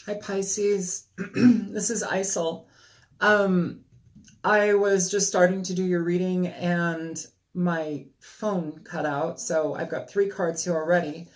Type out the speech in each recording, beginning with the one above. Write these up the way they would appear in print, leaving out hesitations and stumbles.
Hi, Pisces. This is Isel. I was just starting to do your reading and my phone cut out, so I've got 3 cards here already.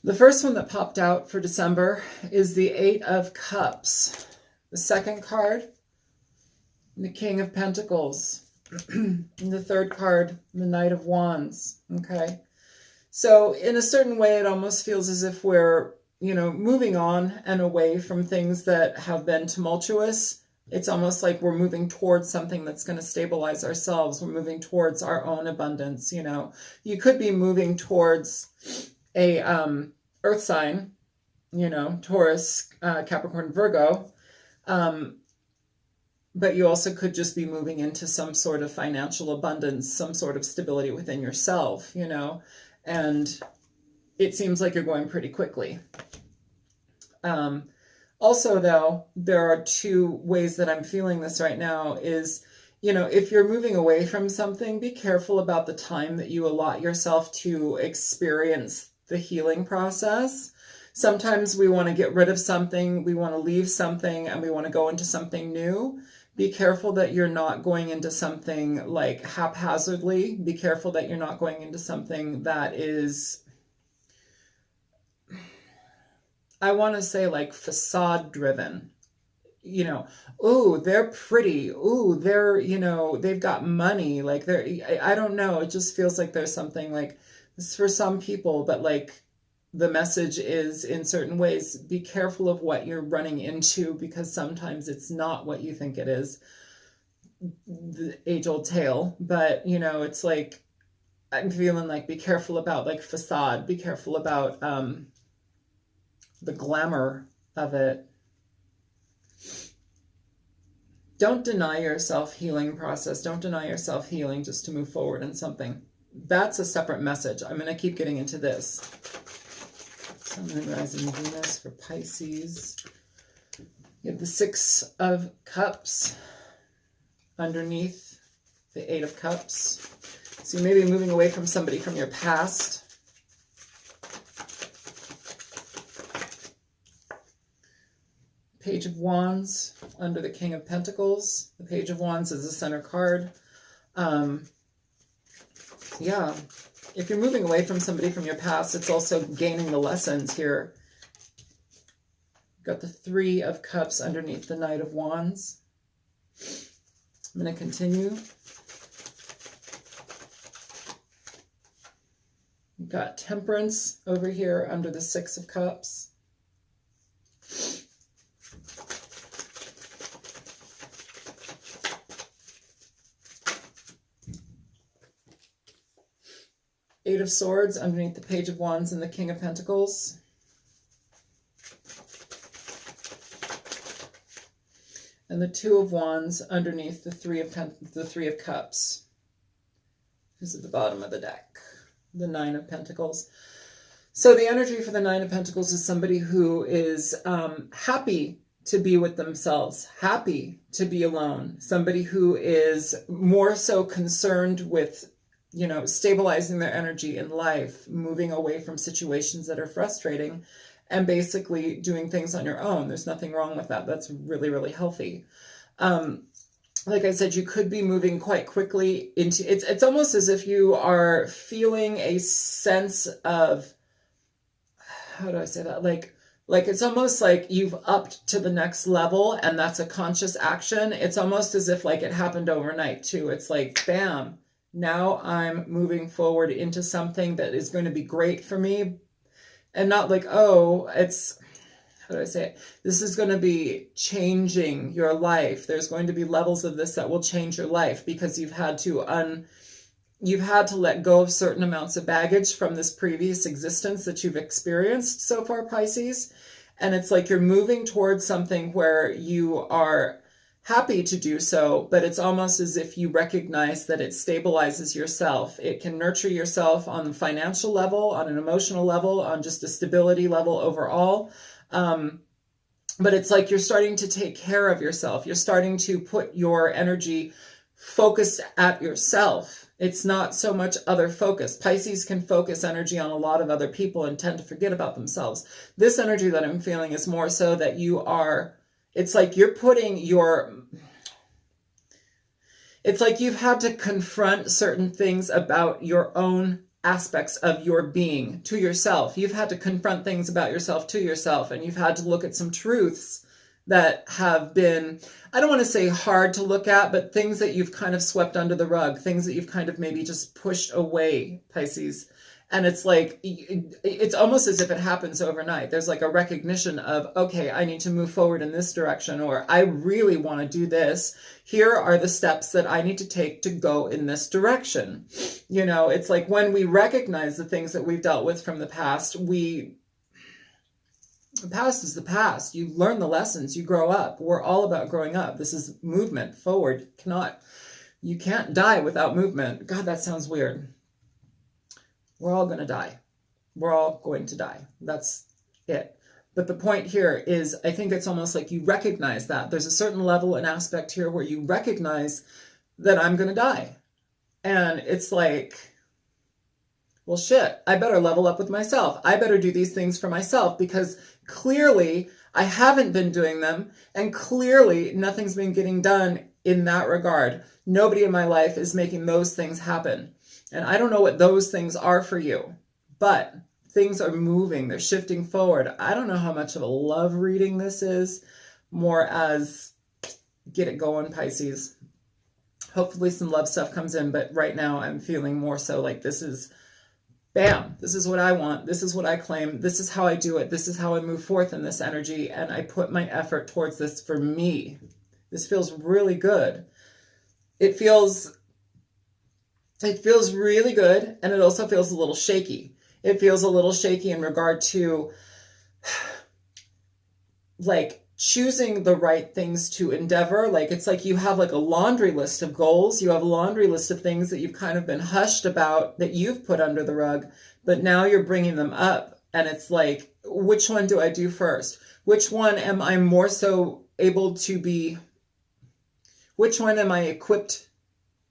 The first one that popped out for December is the 8 of Cups. The second card, the King of Pentacles. And the third card, the Knight of Wands. Okay. So in a certain way, it almost feels as if we're moving on and away from things that have been tumultuous. It's almost like we're moving towards something that's going to stabilize ourselves. We're moving towards our own abundance. You could be moving towards a earth sign, Taurus, Capricorn, Virgo. But you also could just be moving into some sort of financial abundance, some sort of stability within yourself, and it seems like you're going pretty quickly. Also, though, there are 2 ways that I'm feeling this right now is, if you're moving away from something, be careful about the time that you allot yourself to experience the healing process. Sometimes we want to get rid of something, we want to leave something, and we want to go into something new. Be careful that you're not going into something like haphazardly. Be careful that you're not going into something that is, I want to say, like facade driven. Oh, they're pretty. Oh, they're, they've got money. Like I don't know. It just feels like there's something like this for some people, but like the message is in certain ways, be careful of what you're running into, because sometimes it's not what you think it is. The age-old tale, but it's like, I'm feeling like be careful about like facade, be careful about the glamour of it. Don't deny yourself healing process. Don't deny yourself healing just to move forward in something. That's a separate message. I'm going to keep getting into this. Sun, Moon, Rising, Venus for Pisces. You have the 6 of Cups underneath the 8 of Cups. So you may be moving away from somebody from your past. Page of Wands under the King of Pentacles. The Page of Wands is the center card. Yeah. If you're moving away from somebody from your past, it's also gaining the lessons here. Got the 3 of Cups underneath the Knight of Wands. I'm going to continue. We've got Temperance over here under the 6 of Cups. Eight of Swords underneath the Page of Wands and the King of Pentacles. And the 2 of Wands underneath the 3 of Cups. Who's at the bottom of the deck? The 9 of Pentacles. So the energy for the 9 of Pentacles is somebody who is happy to be with themselves, happy to be alone. Somebody who is more so concerned with stabilizing their energy in life, moving away from situations that are frustrating, and basically doing things on your own. There's nothing wrong with that. That's really, really healthy. Like I said, you could be moving quite quickly into, it's almost as if you are feeling a sense of, how do I say that? Like it's almost like you've upped to the next level, and that's a conscious action. It's almost as if like it happened overnight too. It's like, bam. Now I'm moving forward into something that is going to be great for me, and not like, oh, it's, how do I say it? This is going to be changing your life. There's going to be levels of this that will change your life because you've had to let go of certain amounts of baggage from this previous existence that you've experienced so far, Pisces. And it's like you're moving towards something where you are happy to do so, but it's almost as if you recognize that it stabilizes yourself. It can nurture yourself on the financial level, on an emotional level, on just a stability level overall. But it's like you're starting to take care of yourself. You're starting to put your energy focused at yourself It's not so much other focus. Pisces can focus energy on a lot of other people and tend to forget about themselves. This energy that I'm feeling is more so that it's like you're putting it's like you've had to confront certain things about your own aspects of your being to yourself. You've had to confront things about yourself to yourself, and you've had to look at some truths that have been, I don't want to say hard to look at, but things that you've kind of swept under the rug, things that you've kind of maybe just pushed away, Pisces. And it's like, it's almost as if it happens overnight. There's like a recognition of, okay, I need to move forward in this direction, or I really want to do this. Here are the steps that I need to take to go in this direction. You know, it's like when we recognize the things that we've dealt with from the past, the past is the past. You learn the lessons, you grow up. We're all about growing up. This is movement forward. You can't die without movement. God, that sounds weird. We're all going to die. We're all going to die. That's it. But the point here is, I think it's almost like you recognize that. There's a certain level and aspect here where you recognize that I'm going to die. And it's like, well, shit, I better level up with myself. I better do these things for myself, because clearly I haven't been doing them. And clearly nothing's been getting done in that regard. Nobody in my life is making those things happen. And I don't know what those things are for you, but things are moving. They're shifting forward. I don't know how much of a love reading this is, more as get it going, Pisces. Hopefully some love stuff comes in, but right now I'm feeling more so like this is, bam, this is what I want. This is what I claim. This is how I do it. This is how I move forth in this energy. And I put my effort towards this for me. This feels really good. It feels really good, and it also feels a little shaky. It feels a little shaky in regard to like choosing the right things to endeavor. Like it's like you have like a laundry list of goals. You have a laundry list of things that you've kind of been hushed about, that you've put under the rug, but now you're bringing them up. And it's like, which one do I do first? Which one am I more so able to be? Which one am I equipped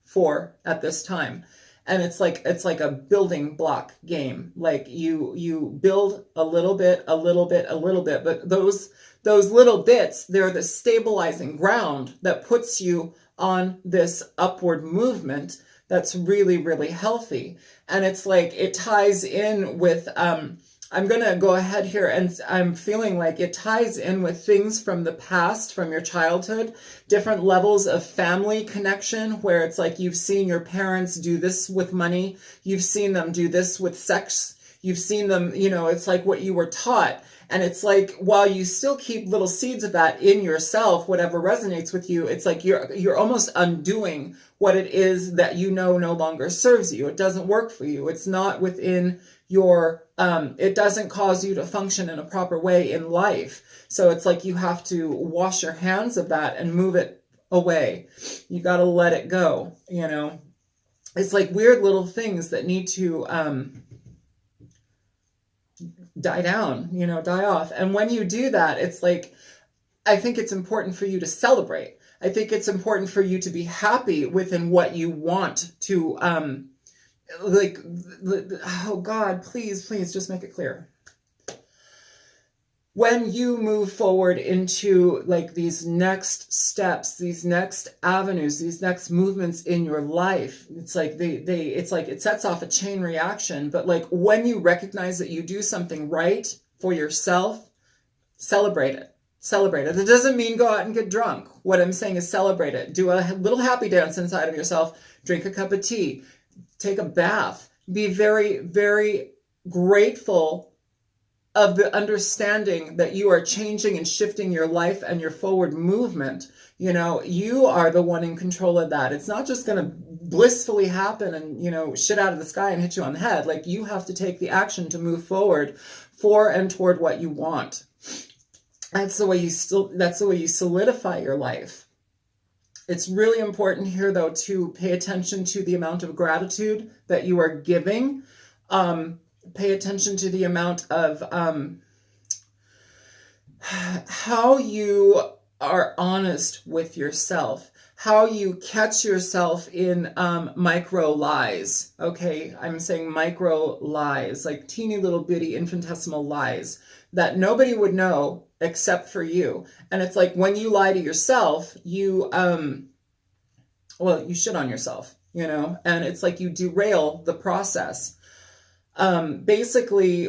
for at this time? And it's like a building block game. Like you build a little bit, but those little bits, they're the stabilizing ground that puts you on this upward movement that's really, really healthy. And it's like it ties in with I'm going to go ahead here, and I'm feeling like it ties in with things from the past, from your childhood, different levels of family connection, where it's like you've seen your parents do this with money. You've seen them do this with sex. You've seen them, you know, it's like what you were taught. And it's like, while you still keep little seeds of that in yourself, whatever resonates with you, it's like you're almost undoing what it is that you know no longer serves you. It doesn't work for you. It's not within your, it doesn't cause you to function in a proper way in life. So it's like you have to wash your hands of that and move it away. You got to let it go, you know. It's like weird little things that need to, die down, you know, die off. And when you do that, it's like, I think it's important for you to celebrate. I think it's important for you to be happy within what you want to, oh God, please just make it clear. When you move forward into like these next steps, these next avenues, these next movements in your life, it's like it's like it sets off a chain reaction. But like when you recognize that you do something right for yourself, celebrate it. Celebrate it. It doesn't mean go out and get drunk. What I'm saying is celebrate it. Do a little happy dance inside of yourself. Drink a cup of tea. Take a bath. Be very, very grateful of the understanding that you are changing and shifting your life and your forward movement. You know, you are the one in control of that. It's not just going to blissfully happen and, you know, shit out of the sky and hit you on the head. Like you have to take the action to move forward for and toward what you want. That's the way you solidify your life. It's really important here, though, to pay attention to the amount of gratitude that you are giving. Pay attention to the amount of how you are honest with yourself, how you catch yourself in micro lies. Okay, I'm saying micro lies, like teeny little bitty infinitesimal lies that nobody would know except for you. And it's like when you lie to yourself, you well, you shit on yourself, you know, and it's like you derail the process. Basically,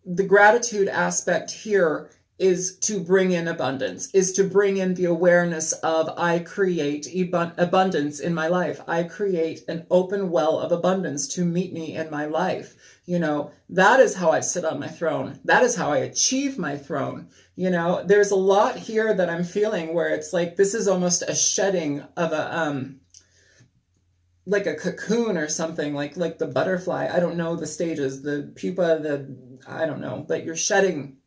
the gratitude aspect here is to bring in abundance, is to bring in the awareness of I create abundance in my life. I create an open well of abundance to meet me in my life. You know, that is how I sit on my throne. That is how I achieve my throne. You know, there's a lot here that I'm feeling where it's like this is almost a shedding of a like a cocoon or something, like the butterfly. I don't know the stages, the pupa, I don't know, but you're shedding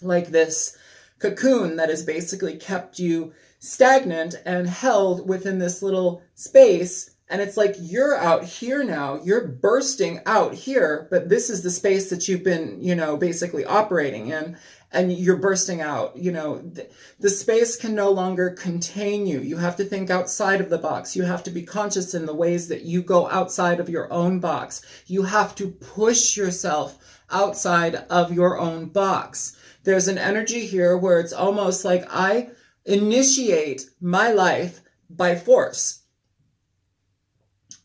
like this cocoon that has basically kept you stagnant and held within this little space. And it's like you're out here now, you're bursting out here, but this is the space that you've been, you know, basically operating in, and you're bursting out. You know, the space can no longer contain you. You have to think outside of the box. You have to be conscious in the ways that you go outside of your own box. You have to push yourself outside of your own box. There's an energy here where it's almost like I initiate my life by force.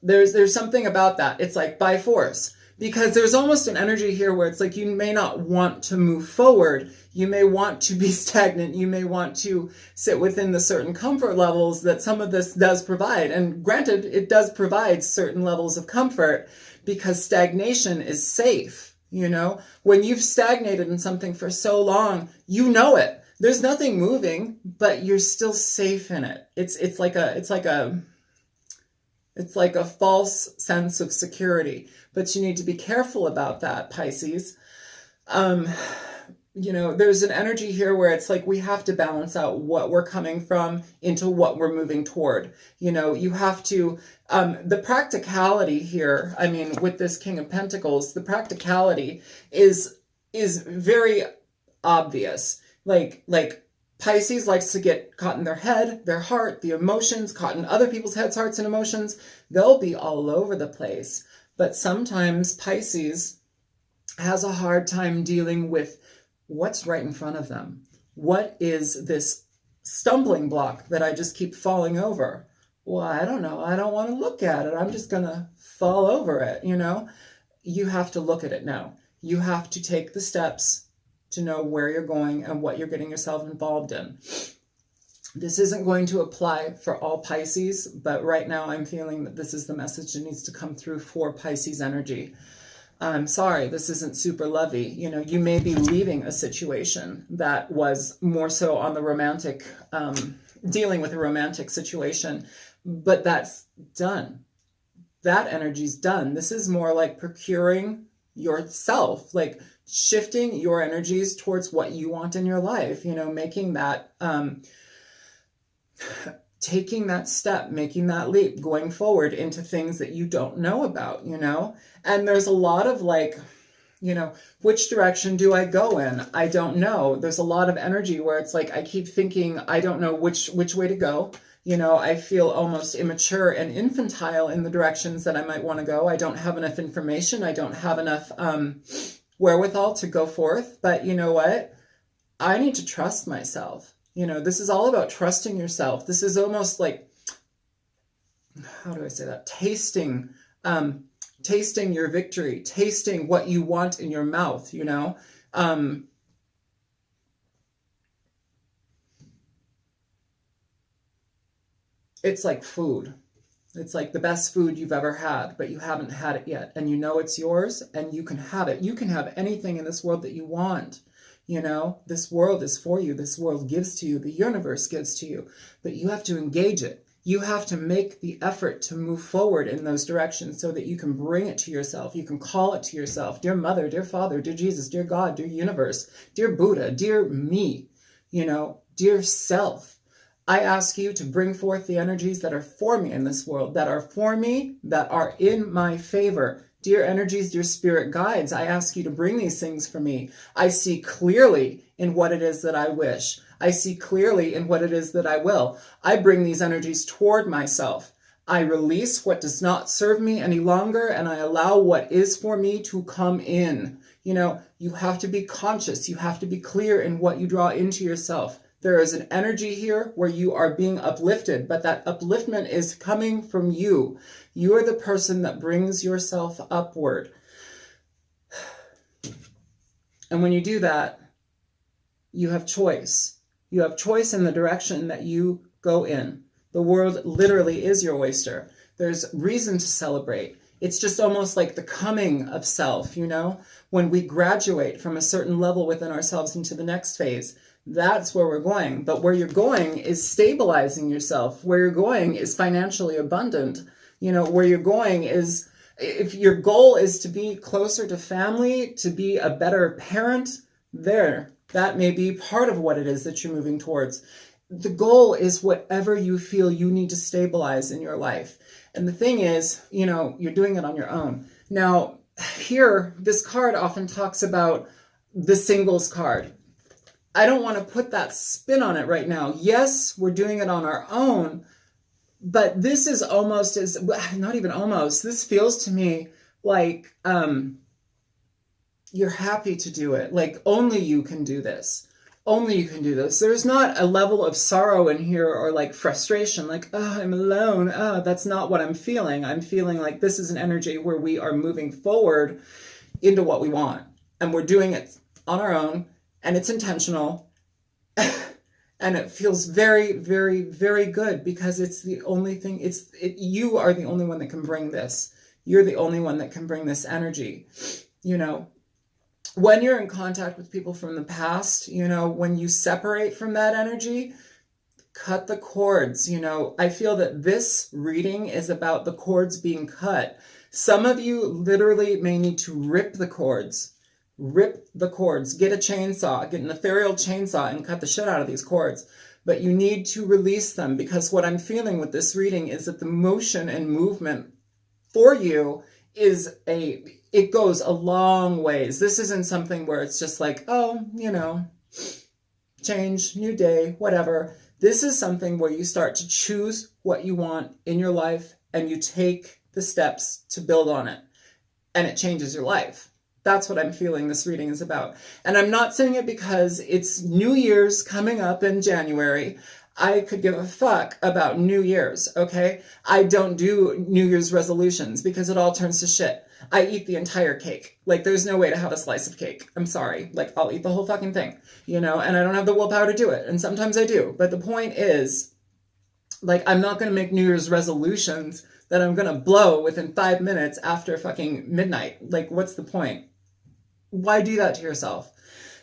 There's something about that. It's like by force, because there's almost an energy here where it's like you may not want to move forward. You may want to be stagnant. You may want to sit within the certain comfort levels that some of this does provide. And granted, it does provide certain levels of comfort because stagnation is safe. You know, when you've stagnated in something for so long, you know it. There's nothing moving, but you're still safe in it. It's like a false sense of security, but you need to be careful about that, Pisces. You know, there's an energy here where it's like we have to balance out what we're coming from into what we're moving toward. You know, you have to, the practicality here, I mean, with this King of Pentacles, the practicality is very obvious. Like Pisces likes to get caught in their head, their heart, the emotions, caught in other people's heads, hearts, and emotions. They'll be all over the place. But sometimes Pisces has a hard time dealing with what's right in front of them. What is this stumbling block that I just keep falling over? Well, I don't know. I don't want to look at it. I'm just going to fall over it, you know? You have to look at it now. You have to take the steps to know where you're going and what you're getting yourself involved in. This isn't going to apply for all Pisces, but right now I'm feeling that this is the message that needs to come through for Pisces energy. I'm sorry, this isn't super lovey. You know, you may be leaving a situation that was more so on the romantic, dealing with a romantic situation, but that's done. That energy's done. This is more like procuring yourself, like shifting your energies towards what you want in your life, you know, making that, taking that step, making that leap, going forward into things that you don't know about, you know? And there's a lot of like, you know, which direction do I go in? I don't know. There's a lot of energy where it's like, I keep thinking, I don't know which way to go. You know, I feel almost immature and infantile in the directions that I might want to go. I don't have enough information. I don't have enough wherewithal to go forth. But you know what? I need to trust myself. You know, this is all about trusting yourself. This is almost like, how do I say that? Tasting your victory, tasting what you want in your mouth, you know? It's like food. It's like the best food you've ever had, but you haven't had it yet. And you know it's yours and you can have it. You can have anything in this world that you want. You know, this world is for you. This world gives to you. The universe gives to you. But you have to engage it. You have to make the effort to move forward in those directions so that you can bring it to yourself. You can call it to yourself. Dear Mother, dear Father, dear Jesus, dear God, dear Universe, dear Buddha, dear me, you know, dear self. I ask you to bring forth the energies that are for me in this world, that are for me, that are in my favor. Dear energies, dear spirit guides, I ask you to bring these things for me. I see clearly in what it is that I wish. I see clearly in what it is that I will. I bring these energies toward myself. I release what does not serve me any longer, and I allow what is for me to come in. You know, you have to be conscious. You have to be clear in what you draw into yourself. There is an energy here where you are being uplifted, but that upliftment is coming from you. You are the person that brings yourself upward. And when you do that, you have choice. You have choice in the direction that you go in. The world literally is your oyster. There's reason to celebrate. It's just almost like the coming of self, you know? When we graduate from a certain level within ourselves into the next phase, that's where we're going. But where you're going is stabilizing yourself. Where you're going is financially abundant. You know, where you're going is, if your goal is to be closer to family, to be a better parent, that may be part of what it is that you're moving towards. The goal is whatever you feel you need to stabilize in your life. And the thing is, you know, you're doing it on your own. Now, here, this card often talks about the singles card. I don't want to put that spin on it right now. Yes, we're doing it on our own, but this is almost as, not even almost, this feels to me like you're happy to do it. Like only you can do this. Only you can do this. There's not a level of sorrow in here or like frustration, like, oh, I'm alone. Oh, that's not what I'm feeling. I'm feeling like this is an energy where we are moving forward into what we want. And we're doing it on our own. And it's intentional, and it feels very, very, very good because it's the only thing, you are the only one that can bring this. You're the only one that can bring this energy. You know, when you're in contact with people from the past, you know, when you separate from that energy, cut the cords. You know, I feel that this reading is about the cords being cut. Some of you literally may need to rip the cords. Rip the cords, get a chainsaw, get an ethereal chainsaw and cut the shit out of these cords. But you need to release them because what I'm feeling with this reading is that the motion and movement for you is it goes a long ways. This isn't something where it's just like, oh, you know, change, new day, whatever. This is something where you start to choose what you want in your life and you take the steps to build on it. And it changes your life. That's what I'm feeling this reading is about. And I'm not saying it because it's New Year's coming up in January. I could give a fuck about New Year's, okay? I don't do New Year's resolutions because it all turns to shit. I eat the entire cake. Like, there's no way to have a slice of cake. I'm sorry. Like, I'll eat the whole fucking thing, you know? And I don't have the willpower to do it. And sometimes I do. But the point is, like, I'm not going to make New Year's resolutions that I'm going to blow within 5 minutes after fucking midnight. Like, what's the point? Why do that to yourself?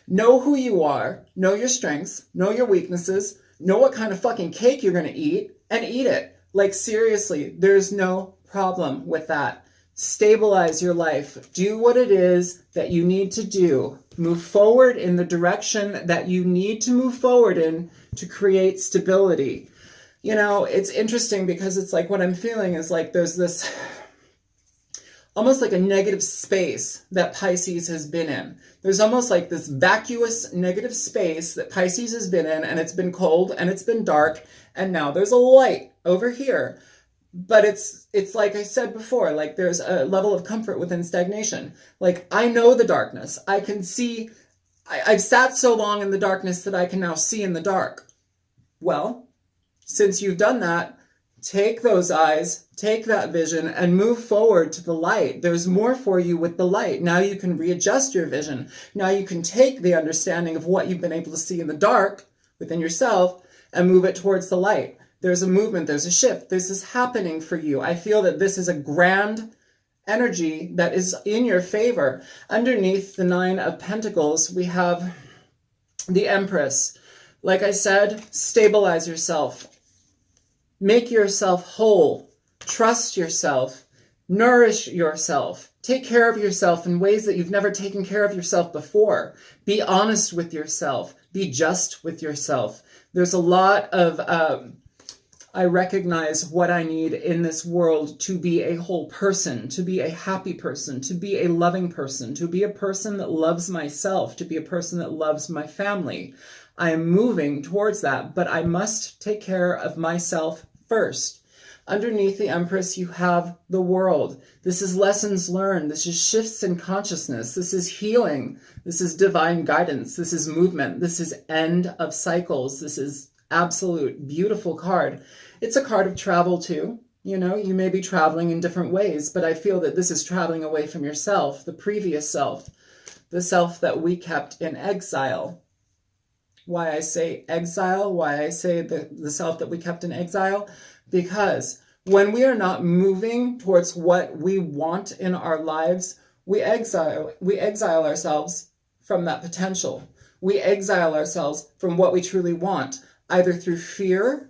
Know who you are, know your strengths, know your weaknesses, know what kind of fucking cake you're going to eat, and eat it. Like, seriously, there's no problem with that. Stabilize your life. Do what it is that you need to do. Move forward in the direction that you need to move forward in to create stability. You know, it's interesting because it's like what I'm feeling is like there's this almost like a negative space that Pisces has been in. There's almost like this vacuous negative space that Pisces has been in, and it's been cold and it's been dark, and now there's a light over here. But it's like I said before, like there's a level of comfort within stagnation. Like, I know the darkness. I can see, I've sat so long in the darkness that I can now see in the dark. Well, since you've done that, take those eyes, take that vision, and move forward to the light. There's more for you with the light. Now you can readjust your vision. Now you can take the understanding of what you've been able to see in the dark within yourself and move it towards the light. There's a movement, there's a shift. This is happening for you. I feel that this is a grand energy that is in your favor. Underneath the 9 of Pentacles, we have the Empress. Like I said, stabilize yourself. Make yourself whole. Trust yourself. Nourish yourself. Take care of yourself in ways that you've never taken care of yourself before. Be honest with yourself. Be just with yourself. There's a lot of I recognize what I need in this world to be a whole person, to be a happy person, to be a loving person, to be a person that loves myself, to be a person that loves my family. I am moving towards that, but I must take care of myself first. Underneath the Empress, you have the world. This is lessons learned. This is shifts in consciousness. This is healing. This is divine guidance. This is movement. This is end of cycles. This is absolute beautiful card. It's a card of travel too. You know, you may be traveling in different ways, but I feel that this is traveling away from yourself, the previous self, the self that we kept in exile. Why I say exile, why I say the self that we kept in exile, because when we are not moving towards what we want in our lives, we exile ourselves from that potential. We exile ourselves from what we truly want, either through fear.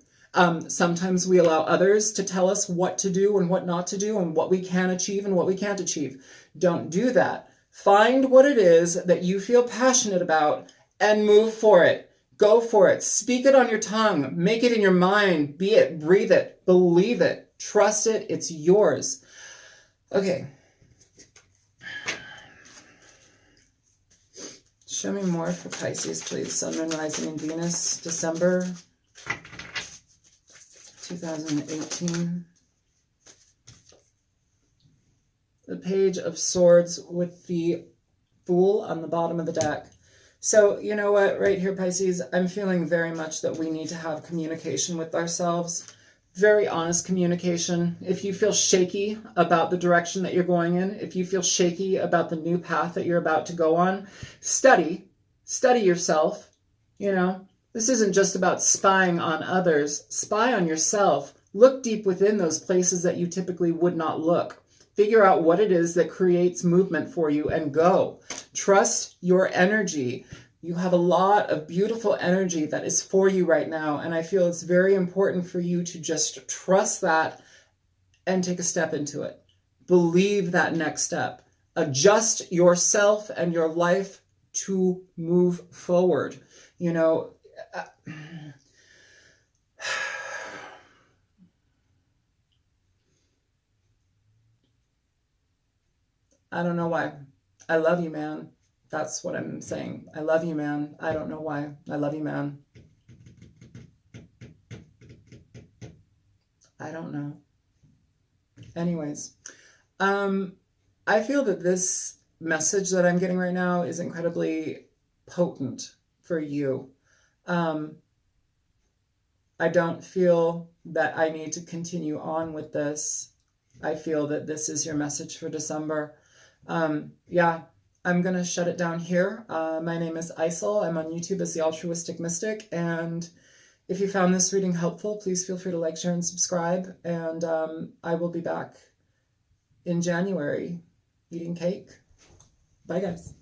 Sometimes we allow others to tell us what to do and what not to do and what we can achieve and what we can't achieve. Don't do that. Find what it is that you feel passionate about and move for it. Go for it. Speak it on your tongue. Make it in your mind. Be it. Breathe it. Believe it. Trust it. It's yours. Okay. Show me more for Pisces, please. Sun, Moon, Rising, and Venus. December 2018. The Page of Swords with the Fool on the bottom of the deck. So, you know what, right here, Pisces, I'm feeling very much that we need to have communication with ourselves. Very honest communication. If you feel shaky about the direction that you're going in, if you feel shaky about the new path that you're about to go on, study yourself. You know, this isn't just about spying on others. Spy on yourself. Look deep within those places that you typically would not look. Figure out what it is that creates movement for you and go. Trust your energy. You have a lot of beautiful energy that is for you right now. And I feel it's very important for you to just trust that and take a step into it. Believe that next step. Adjust yourself and your life to move forward. You know, I don't know why. I love you, man. That's what I'm saying. I love you, man. I don't know why. I love you, man. I don't know. Anyways, I feel that this message that I'm getting right now is incredibly potent for you. I don't feel that I need to continue on with this. I feel that this is your message for December. Yeah, I'm going to shut it down here. My name is Isel. I'm on YouTube as the Altruistic Mystic. And if you found this reading helpful, please feel free to like, share, and subscribe. And I will be back in January eating cake. Bye, guys.